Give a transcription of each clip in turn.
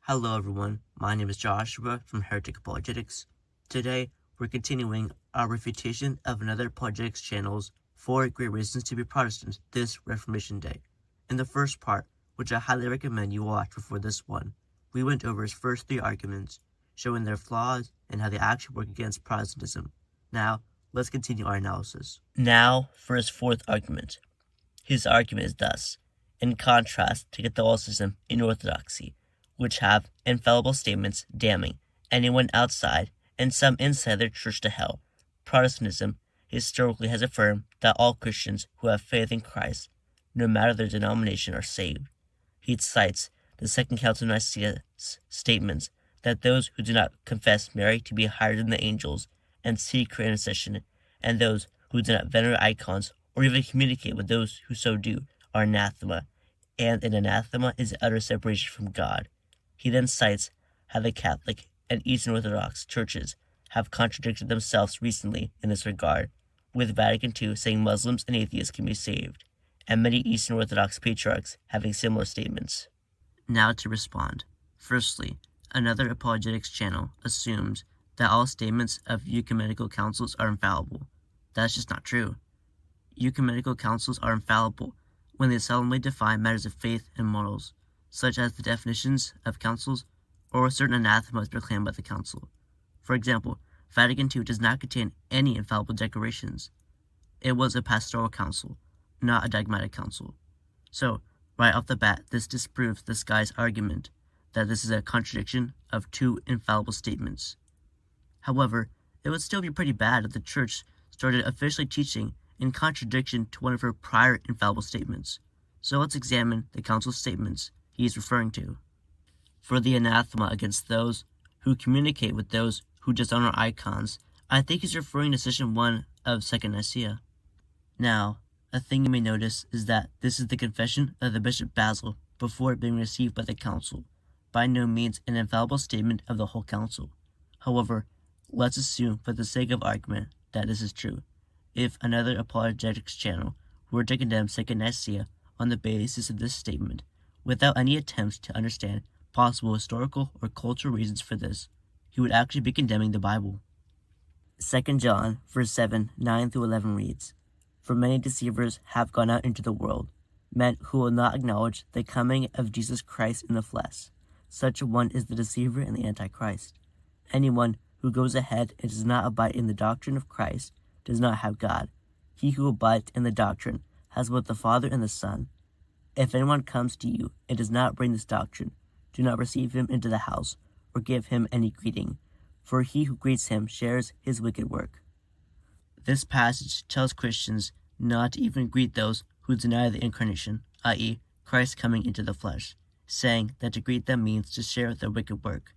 Hello everyone, my name is Joshua from Heretic Apologetics. Today, we're continuing our refutation of another Apologetics channel's 4 great reasons to be Protestant this Reformation Day. In the first part, which I highly recommend you watch before this one, we went over his first 3 arguments, showing their flaws and how they actually work against Protestantism. Now, let's continue our analysis. Now, for his 4th argument. His argument is thus: in contrast to Catholicism and Orthodoxy, which have infallible statements damning anyone outside and some inside their church to hell, Protestantism historically has affirmed that all Christians who have faith in Christ, no matter their denomination, are saved. He cites the Second Council of Nicaea's statements that those who do not confess Mary to be higher than the angels and seek her intercession, and those who do not venerate icons or even communicate with those who so do, are anathema, and an anathema is utter separation from God. He then cites how the Catholic and Eastern Orthodox churches have contradicted themselves recently in this regard, with Vatican II saying Muslims and atheists can be saved, and many Eastern Orthodox patriarchs having similar statements. Now to respond. Firstly, another apologetics channel assumes that all statements of ecumenical councils are infallible. That's just not true. Ecumenical councils are infallible when they solemnly define matters of faith and morals, such as the definitions of councils or certain anathemas proclaimed by the council. For example, Vatican II does not contain any infallible declarations. It was a pastoral council, not a dogmatic council. So, right off the bat, this disproves this guy's argument that this is a contradiction of 2 infallible statements. However, it would still be pretty bad if the Church started officially teaching in contradiction to one of her prior infallible statements. So let's examine the council's statements he is referring to. For the anathema against those who communicate with those who dishonor icons, I think he's referring to Session 1 of Second Nicaea. Now, a thing you may notice is that this is the confession of the Bishop Basil before being received by the council, by no means an infallible statement of the whole council. However, let's assume for the sake of argument that this is true. If another apologetics channel were to condemn Second Nicaea on the basis of this statement, without any attempt to understand possible historical or cultural reasons for this, he would actually be condemning the Bible. 2 John, verse 7, 9 through 11 reads, "For many deceivers have gone out into the world, men who will not acknowledge the coming of Jesus Christ in the flesh. Such a one is the deceiver and the Antichrist. Anyone who goes ahead and does not abide in the doctrine of Christ does not have God. He who abides in the doctrine has both the Father and the Son. If anyone comes to you and does not bring this doctrine, do not receive him into the house or give him any greeting, for he who greets him shares his wicked work." This passage tells Christians not to even greet those who deny the incarnation, i.e., Christ coming into the flesh, saying that to greet them means to share their wicked work.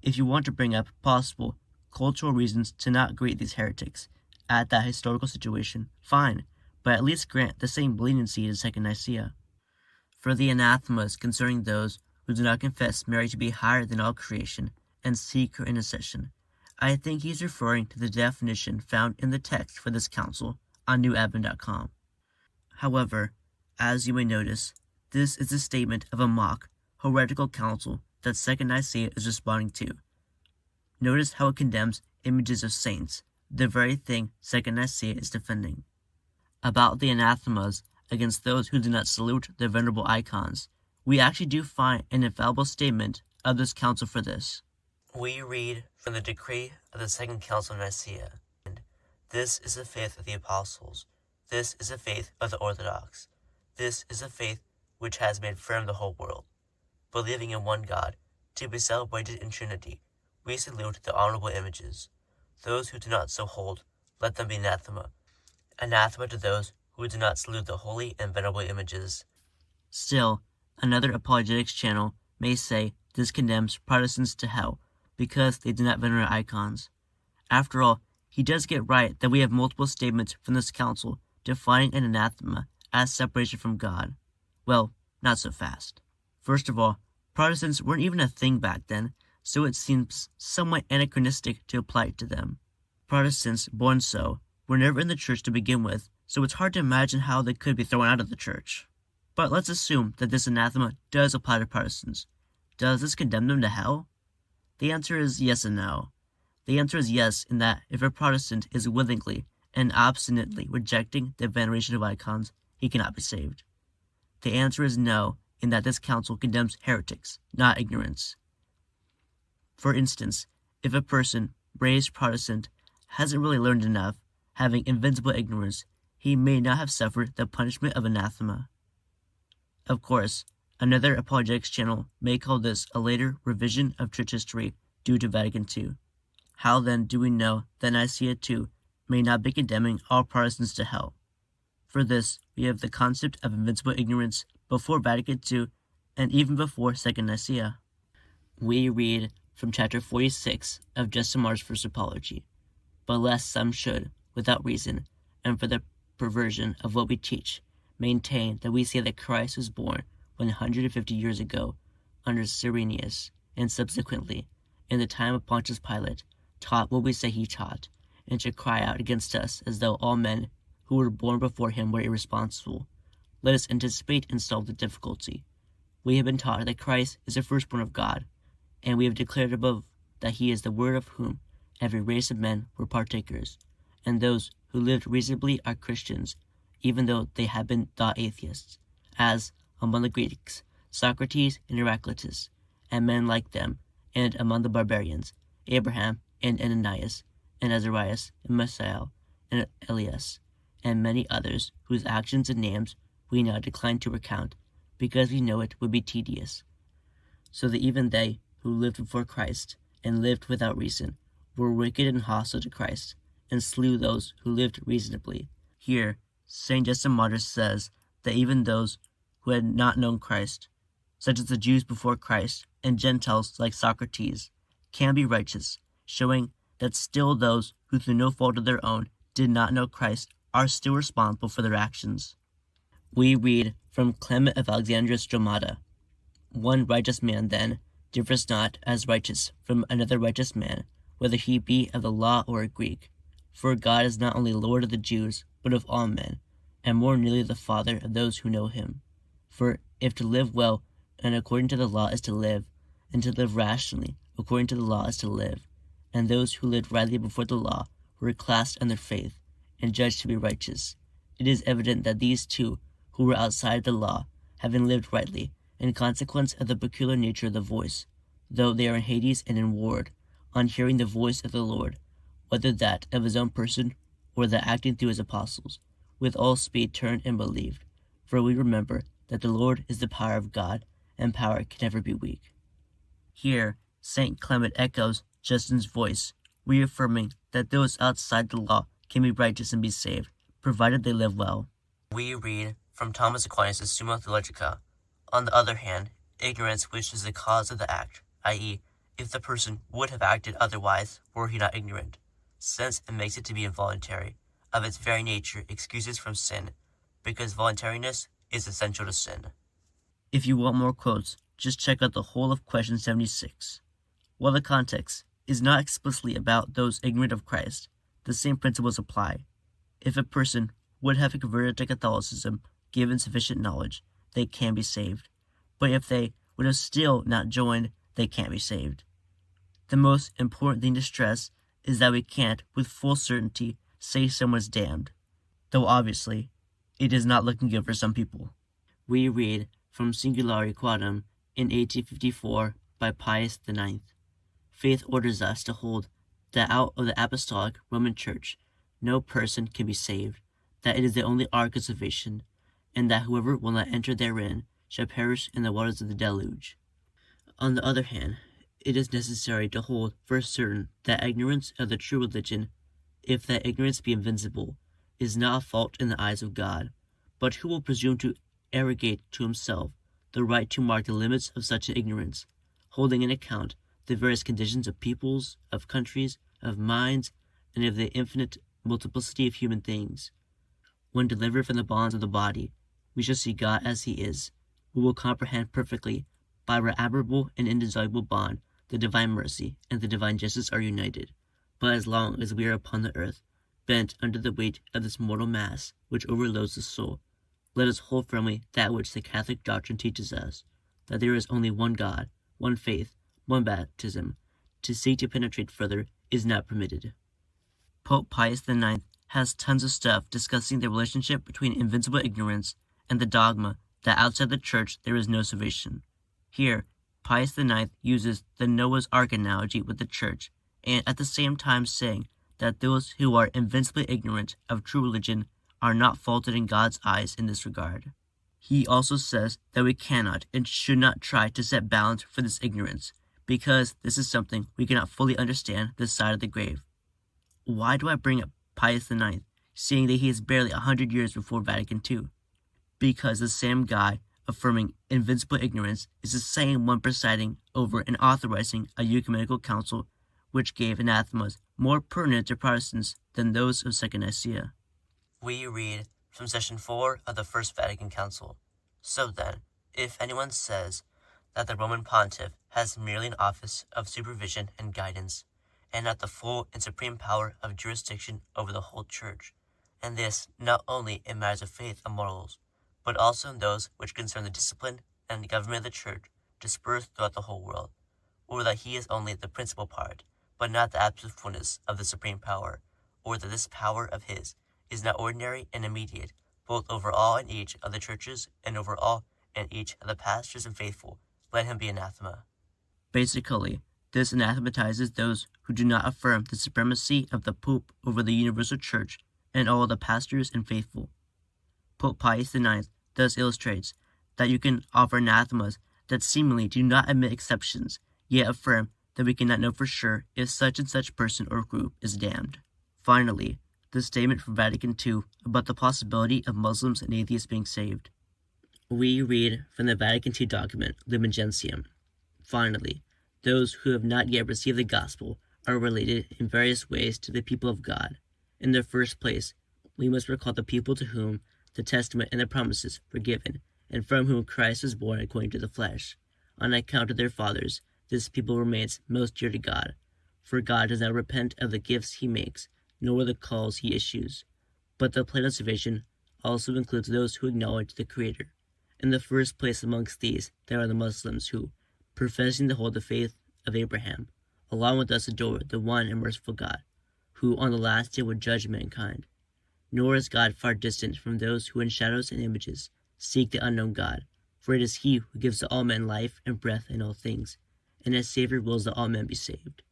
If you want to bring up possible cultural reasons to not greet these heretics at that historical situation, fine, but at least grant the same leniency to Second Nicaea. For the anathemas concerning those who do not confess Mary to be higher than all creation and seek her intercession, I think he is referring to the definition found in the text for this council on newadvent.com. However, as you may notice, this is a statement of a mock, heretical council that Second Nicaea is responding to. Notice how it condemns images of saints, the very thing Second Nicaea is defending. About the anathemas against those who do not salute their venerable icons, we actually do find an infallible statement of this council for this. We read from the decree of the Second Council of Nicaea, and "This is the faith of the apostles. This is the faith of the Orthodox. This is the faith which has made firm the whole world. Believing in one God, to be celebrated in Trinity, we salute the honorable images. Those who do not so hold, let them be anathema. Anathema to those who do not salute the holy and venerable images." Still, another apologetics channel may say this condemns Protestants to hell because they do not venerate icons. After all, he does get right that we have multiple statements from this council defining an anathema as separation from God. Well, not so fast. First of all, Protestants weren't even a thing back then, so it seems somewhat anachronistic to apply it to them. Protestants, born so, were never in the church to begin with, so it's hard to imagine how they could be thrown out of the church. But let's assume that this anathema does apply to Protestants. Does this condemn them to hell? The answer is yes and no. The answer is yes in that if a Protestant is willingly and obstinately rejecting the veneration of icons, he cannot be saved. The answer is no in that this council condemns heretics, not ignorance. For instance, if a person, raised Protestant, hasn't really learned enough, having invincible ignorance, he may not have suffered the punishment of anathema. Of course, another apologetics channel may call this a later revision of church history due to Vatican II. How then do we know that Nicaea II may not be condemning all Protestants to hell? For this, we have the concept of invincible ignorance before Vatican II and even before Second Nicaea. We read from chapter 46 of Justin Martyr's First Apology, "But lest some should, without reason, and for the perversion of what we teach, maintain that we say that Christ was born 150 years ago under Cyrenius, and subsequently, in the time of Pontius Pilate, taught what we say he taught, and should cry out against us as though all men who were born before him were irresponsible. Let us anticipate and solve the difficulty. We have been taught that Christ is the firstborn of God, and we have declared above that he is the Word of whom every race of men were partakers, and those who lived reasonably are Christians, even though they have been thought atheists, as, among the Greeks, Socrates and Heraclitus, and men like them, and among the barbarians, Abraham and Ananias, and Azarias, and Misael, and Elias, and many others whose actions and names we now decline to recount, because we know it would be tedious. So that even they who lived before Christ, and lived without reason, were wicked and hostile to Christ, and slew those who lived reasonably." Here, St. Justin Martyr says that even those who had not known Christ, such as the Jews before Christ and Gentiles like Socrates, can be righteous, showing that still those who through no fault of their own did not know Christ are still responsible for their actions. We read from Clement of Alexandria's Dramata, "One righteous man, then, differs not as righteous from another righteous man, whether he be of the law or a Greek. For God is not only Lord of the Jews, but of all men, and more nearly the Father of those who know him. For if to live well and according to the law is to live, and to live rationally according to the law is to live, and those who lived rightly before the law were classed under faith, and judged to be righteous, it is evident that these two, who were outside the law, having lived rightly, in consequence of the peculiar nature of the voice, though they are in Hades and in ward, on hearing the voice of the Lord, whether that of his own person or that acting through his apostles, with all speed turned and believed. For we remember that the Lord is the power of God, and power can never be weak." Here, St. Clement echoes Justin's voice, reaffirming that those outside the law can be righteous and be saved, provided they live well. We read from Thomas Aquinas' Summa Theologica, "On the other hand, ignorance which is the cause of the act, i.e., if the person would have acted otherwise were he not ignorant, since it makes it to be involuntary, of its very nature excuses from sin, because voluntariness is essential to sin." If you want more quotes, just check out the whole of question 76. While the context is not explicitly about those ignorant of Christ, the same principles apply. If a person would have converted to Catholicism given sufficient knowledge, they can be saved. But if they would have still not joined, they can't be saved. The most important thing to stress is that we can't, with full certainty, say someone's damned, though obviously, it is not looking good for some people. We read from Singulari Quadam in 1854 by Pius IX. "Faith orders us to hold that out of the Apostolic Roman Church no person can be saved, that it is the only ark of salvation, and that whoever will not enter therein shall perish in the waters of the deluge. On the other hand, it is necessary to hold for certain that ignorance of the true religion, if that ignorance be invincible, is not a fault in the eyes of God. But who will presume to arrogate to himself the right to mark the limits of such an ignorance, holding in account the various conditions of peoples, of countries, of minds, and of the infinite multiplicity of human things? When delivered from the bonds of the body, we shall see God as he is. We will comprehend perfectly, by our admirable and indissoluble bond, the divine mercy and the divine justice are united. But as long as we are upon the earth, bent under the weight of this mortal mass which overloads the soul, let us hold firmly that which the Catholic doctrine teaches us, that there is only one God, one faith, one baptism. To seek to penetrate further is not permitted. Pope Pius IX has tons of stuff discussing the relationship between invincible ignorance and the dogma that outside the Church there is no salvation. Here, Pius IX uses the Noah's Ark analogy with the Church, and at the same time saying that those who are invincibly ignorant of true religion are not faulted in God's eyes in this regard. He also says that we cannot and should not try to set bounds for this ignorance, because this is something we cannot fully understand this side of the grave. Why do I bring up Pius IX, seeing that he is barely 100 years before Vatican II? Because the same guy affirming invincible ignorance is the same one presiding over and authorizing a ecumenical council which gave anathemas more pertinent to Protestants than those of Second Nicaea. We read from Session 4 of the First Vatican Council. So then, if anyone says that the Roman Pontiff has merely an office of supervision and guidance, and not the full and supreme power of jurisdiction over the whole Church, and this not only in matters of faith and morals, but also in those which concern the discipline and the government of the Church dispersed throughout the whole world, or that he is only the principal part, but not the absolute fullness of the supreme power, or that this power of his is not ordinary and immediate, both over all and each of the churches and over all and each of the pastors and faithful, let him be anathema. Basically, this anathematizes those who do not affirm the supremacy of the Pope over the universal Church and all the pastors and faithful. Pope Pius IX thus illustrates that you can offer anathemas that seemingly do not admit exceptions, yet affirm that we cannot know for sure if such and such person or group is damned. Finally, the statement from Vatican II about the possibility of Muslims and atheists being saved. We read from the Vatican II document Lumen Gentium. Finally, those who have not yet received the gospel are related in various ways to the people of God. In the first place, we must recall the people to whom the testament and the promises were given, and from whom Christ was born according to the flesh. On account of their fathers, this people remains most dear to God, for God does not repent of the gifts he makes, nor the calls he issues. But the plan of salvation also includes those who acknowledge the Creator. In the first place amongst these, there are the Muslims who, professing to hold the faith of Abraham, along with us adore the one and merciful God, who on the last day would judge mankind. Nor is God far distant from those who in shadows and images seek the unknown God, for it is he who gives to all men life and breath in all things, and as Savior wills that all men be saved.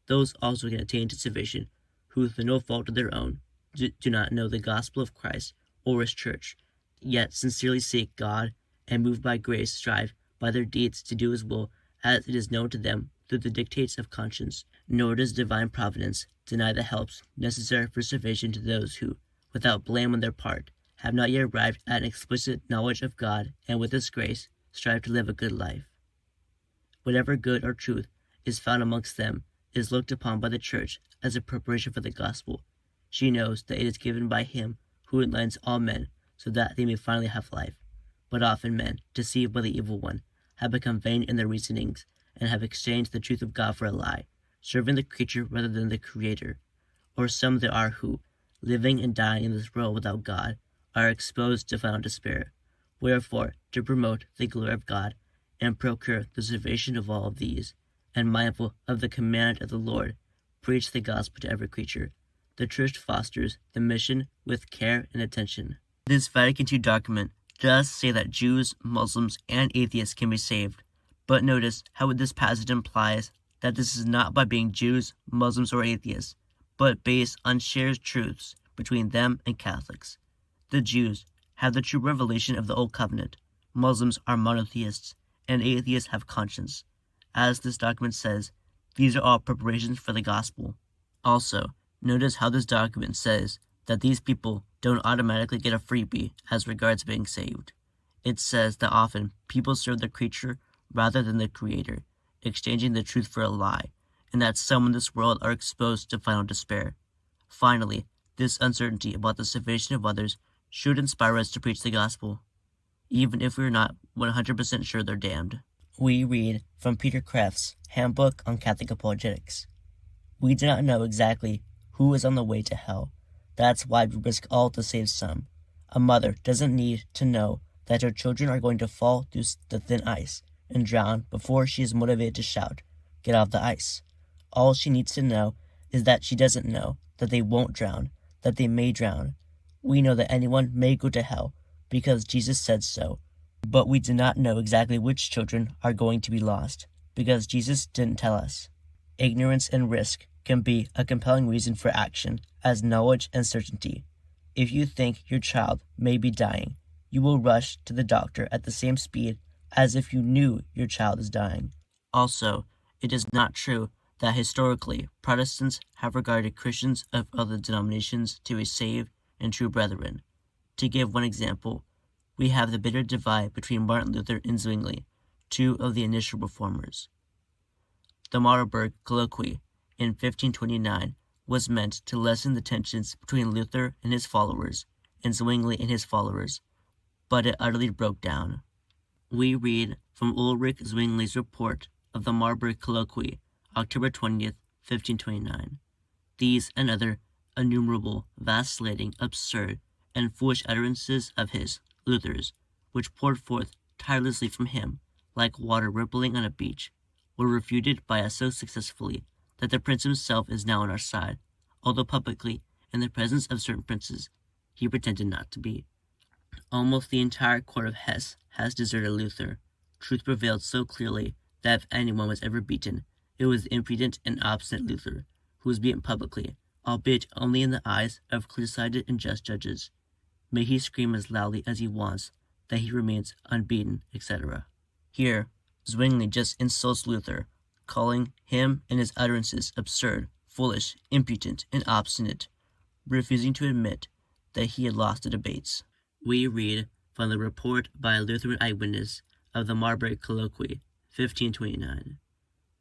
Those also can attain to salvation, who through no fault of their own do not know the gospel of Christ or his church, yet sincerely seek God, and moved by grace strive by their deeds to do his will as it is known to them through the dictates of conscience. Nor does divine providence deny the helps necessary for salvation to those who, without blame on their part, have not yet arrived at an explicit knowledge of God, and with his grace strive to live a good life. Whatever good or truth is found amongst them is looked upon by the Church as a preparation for the gospel. She knows that it is given by him who enlightens all men, so that they may finally have life. But often men, deceived by the evil one, have become vain in their reasonings, and have exchanged the truth of God for a lie, serving the creature rather than the Creator. Or some there are who, living and dying in this world without God, are exposed to final despair. Wherefore, to promote the glory of God, and procure the salvation of all of these, and mindful of the command of the Lord, preach the gospel to every creature. The Church fosters the mission with care and attention. This Vatican II document does say that Jews, Muslims, and atheists can be saved, but notice how this passage implies that this is not by being Jews, Muslims, or atheists, but based on shared truths between them and Catholics. The Jews have the true revelation of the Old Covenant, Muslims are monotheists, and atheists have conscience. As this document says, these are all preparations for the gospel. Also, notice how this document says that these people don't automatically get a freebie as regards being saved. It says that often people serve the creature rather than the Creator, exchanging the truth for a lie, and that some in this world are exposed to final despair. Finally, this uncertainty about the salvation of others should inspire us to preach the gospel, even if we are not 100% sure they're damned. We read from Peter Kreft's Handbook on Catholic Apologetics. We do not know exactly who is on the way to hell. That's why we risk all to save some. A mother doesn't need to know that her children are going to fall through the thin ice and drown before she is motivated to shout, "Get off the ice." All she needs to know is that she doesn't know, that they won't drown, that they may drown. We know that anyone may go to hell because Jesus said so, but we do not know exactly which children are going to be lost because Jesus didn't tell us. Ignorance and risk can be a compelling reason for action as knowledge and certainty. If you think your child may be dying, you will rush to the doctor at the same speed as if you knew your child is dying. Also, it is not true that historically Protestants have regarded Christians of other denominations to be saved and true brethren. To give one example, we have the bitter divide between Martin Luther and Zwingli, two of the initial reformers. The Marburg Colloquy in 1529 was meant to lessen the tensions between Luther and his followers and Zwingli and his followers, but it utterly broke down. We read from Ulrich Zwingli's report of the Marburg Colloquy, October 20th, 1529. These and other innumerable, vacillating, absurd, and foolish utterances of his, Luther's, which poured forth tirelessly from him, like water rippling on a beach, were refuted by us so successfully that the prince himself is now on our side, although publicly, in the presence of certain princes, he pretended not to be. Almost the entire court of Hesse has deserted Luther. Truth prevailed so clearly that if anyone was ever beaten, it was the impudent and obstinate Luther, who was beaten publicly, albeit only in the eyes of clear-sighted and just judges. May he scream as loudly as he wants that he remains unbeaten, etc. Here, Zwingli just insults Luther, calling him and his utterances absurd, foolish, impudent, and obstinate, refusing to admit that he had lost the debates. We read from the report by a Lutheran eyewitness of the Marburg Colloquy, 1529.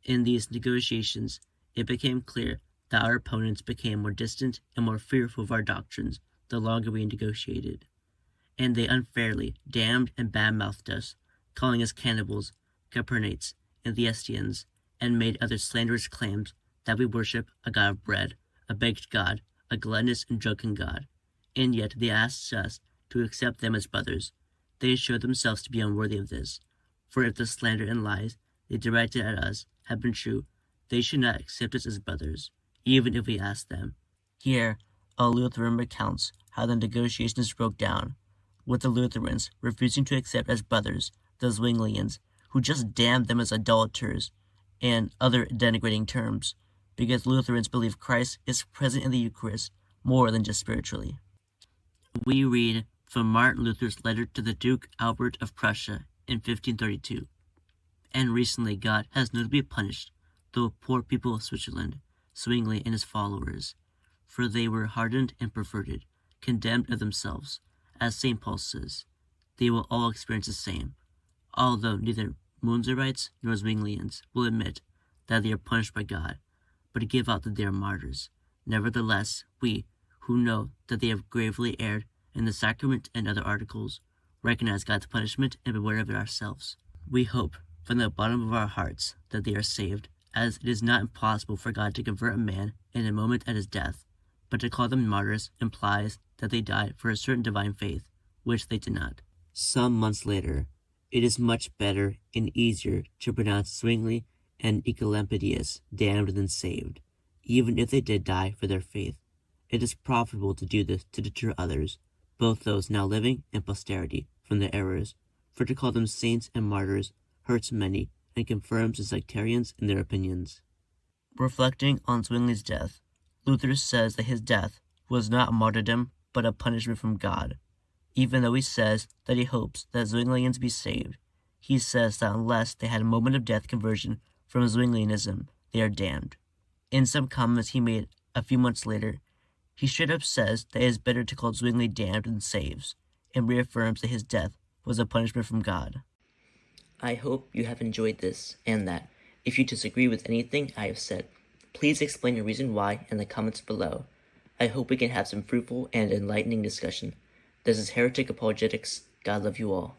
In these negotiations, it became clear that our opponents became more distant and more fearful of our doctrines the longer we negotiated, and they unfairly damned and bad-mouthed us, calling us cannibals, Copernates, and Theestians, and made other slanderous claims that we worship a god of bread, a baked god, a gluttonous and drunken god, and yet they asked us to accept them as brothers. They showed themselves to be unworthy of this, for if the slander and lies they directed at us had been true, they should not accept us as brothers, even if we asked them. Here, a Lutheran recounts how the negotiations broke down, with the Lutherans refusing to accept as brothers the Zwinglians, who just damned them as idolaters and other denigrating terms, because Lutherans believe Christ is present in the Eucharist more than just spiritually. We read from Martin Luther's letter to the Duke Albert of Prussia in 1532. And recently God has notably punished the poor people of Switzerland, Zwingli and his followers, for they were hardened and perverted, condemned of themselves. As St. Paul says, they will all experience the same, although neither Munzerites nor Zwinglians will admit that they are punished by God, but give out that they are martyrs. Nevertheless, we, who know that they have gravely erred in the sacrament and other articles, recognize God's punishment and beware of it ourselves. We hope from the bottom of our hearts that they are saved, as it is not impossible for God to convert a man in a moment at his death, but to call them martyrs implies that they died for a certain divine faith, which they did not. Some months later, it is much better and easier to pronounce Zwingli and Ecolampadius damned than saved, even if they did die for their faith. It is profitable to do this to deter others, both those now living and posterity, from their errors, for to call them saints and martyrs hurts many and confirms the sectarians in their opinions. Reflecting on Zwingli's death, Luther says that his death was not a martyrdom but a punishment from God. Even though he says that he hopes that Zwinglians be saved, he says that unless they had a moment of death conversion from Zwinglianism, they are damned. In some comments he made a few months later, he straight up says that it is better to call Zwingli damned than saves, and reaffirms that his death was a punishment from God. I hope you have enjoyed this, and that, if you disagree with anything I have said, please explain your reason why in the comments below. I hope we can have some fruitful and enlightening discussion. This is Heretic Apologetics. God love you all.